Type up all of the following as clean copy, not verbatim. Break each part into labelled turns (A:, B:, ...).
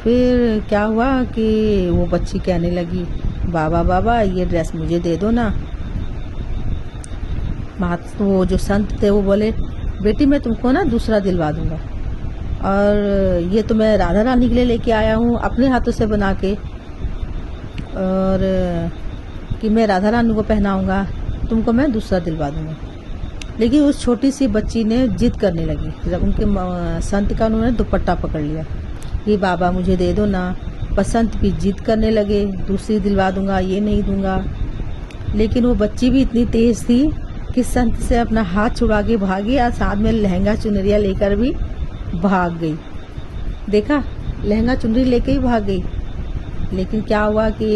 A: फिर क्या हुआ कि वो बच्ची कहने लगी, बाबा बाबा ये ड्रेस मुझे दे दो ना। वो जो संत थे वो बोले, बेटी मैं तुमको ना दूसरा दिलवा दूंगा, और ये तो मैं राधा रानी के लिए लेके आया हूँ अपने हाथों से बना के, और कि मैं राधा रानी को पहनाऊंगा, तुमको मैं दूसरा दिलवा दूंगा। लेकिन उस छोटी सी बच्ची ने जिद करने लगी। जब उनके संत का उन्होंने दुपट्टा पकड़ लिया, ये बाबा मुझे दे दो ना। पर संत भी जिद करने लगे, दूसरी दिलवा दूंगा, ये नहीं दूंगा। लेकिन वो बच्ची भी इतनी तेज थी कि संत से अपना हाथ छुड़ा के भागी और साथ में लहंगा चुनरिया लेकर भी भाग गई। देखा, लहंगा चुनरी लेके ही भाग गई। लेकिन क्या हुआ कि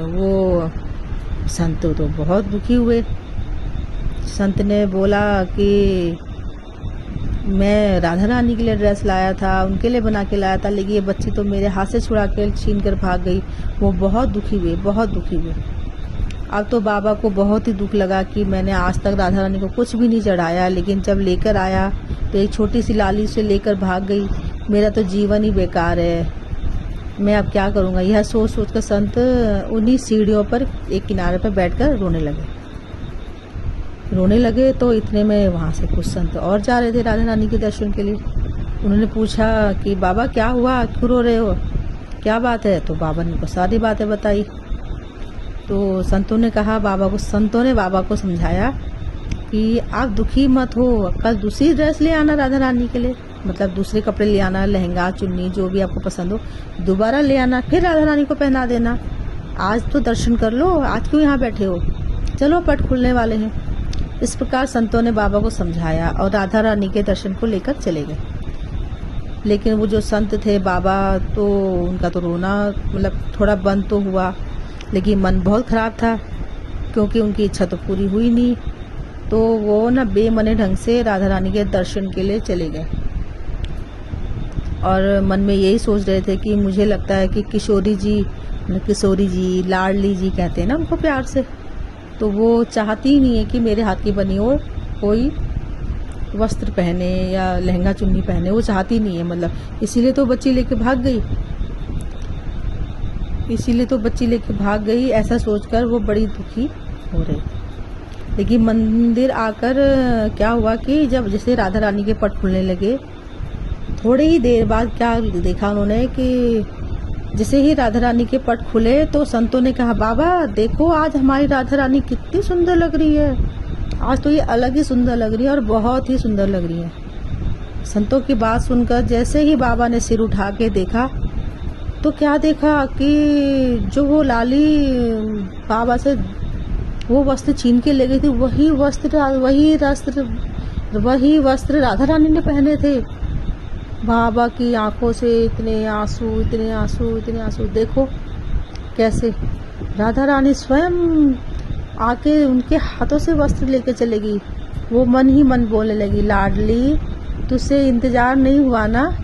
A: वो संत तो बहुत दुखी हुए। संत ने बोला कि मैं राधा रानी के लिए ड्रेस लाया था, उनके लिए बना के लाया था, लेकिन ये बच्ची तो मेरे हाथ से छुड़ा के छीन कर भाग गई। वो बहुत दुखी हुए, बहुत दुखी हुए। अब तो बाबा को बहुत ही दुख लगा कि मैंने आज तक राधा रानी को कुछ भी नहीं चढ़ाया, लेकिन जब लेकर आया तो एक छोटी सी लाली से लेकर भाग गई। मेरा तो जीवन ही बेकार है, मैं अब क्या करूँगा। यह सोच सोच कर संत उन्हीं सीढ़ियों पर एक किनारे पर बैठकर रोने लगे। तो इतने में वहाँ से कुछ संत और जा रहे थे राधा रानी के दर्शन के लिए। उन्होंने पूछा कि बाबा क्या हुआ, क्यों रो रहे हो, क्या बात है। तो बाबा ने को सारी बातें बताई। तो संतों ने बाबा को समझाया कि आप दुखी मत हो, कल दूसरी ड्रेस ले आना राधा रानी के लिए, मतलब दूसरे कपड़े ले आना, लहंगा चुन्नी जो भी आपको पसंद हो, दोबारा ले आना, फिर राधा रानी को पहना देना। आज तो दर्शन कर लो, आज क्यों यहाँ बैठे हो, चलो पट खुलने वाले हैं। इस प्रकार संतों ने बाबा को समझाया और राधा रानी के दर्शन को लेकर चले गए। लेकिन वो जो संत थे बाबा, तो उनका तो रोना मतलब थोड़ा बंद तो हुआ, लेकिन मन बहुत खराब था क्योंकि उनकी इच्छा तो पूरी हुई नहीं। तो वो ना बेमने ढंग से राधा रानी के दर्शन के लिए चले गए और मन में यही सोच रहे थे कि मुझे लगता है कि किशोरी जी लाडली जी कहते हैं ना उनको प्यार से, तो वो चाहती ही नहीं है कि मेरे हाथ की बनी हो कोई वस्त्र पहने या लहंगा चुन्नी पहने, वो चाहती नहीं है। मतलब इसीलिए तो बच्ची लेके भाग गई। ऐसा सोचकर वो बड़ी दुखी हो रही। लेकिन मंदिर आकर क्या हुआ कि जब जैसे राधा रानी के पट खुलने लगे, थोड़ी ही देर बाद क्या देखा उन्होंने कि जैसे ही राधा रानी के पट खुले तो संतों ने कहा, बाबा देखो आज हमारी राधा रानी कितनी सुंदर लग रही है, आज तो ये अलग ही सुंदर लग रही है और बहुत ही सुंदर लग रही है। संतों की बात सुनकर जैसे ही बाबा ने सिर उठा के देखा तो क्या देखा कि जो वो लाली बाबा से वो वस्त्र छीन के ले गई थी, वही वस्त्र राधा रानी ने पहने थे। बाबा की आंखों से इतने आंसू। देखो कैसे राधा रानी स्वयं आके उनके हाथों से वस्त्र लेके चलेगी। वो मन ही मन बोलने लगी, लाडली तुझसे इंतजार नहीं हुआ ना,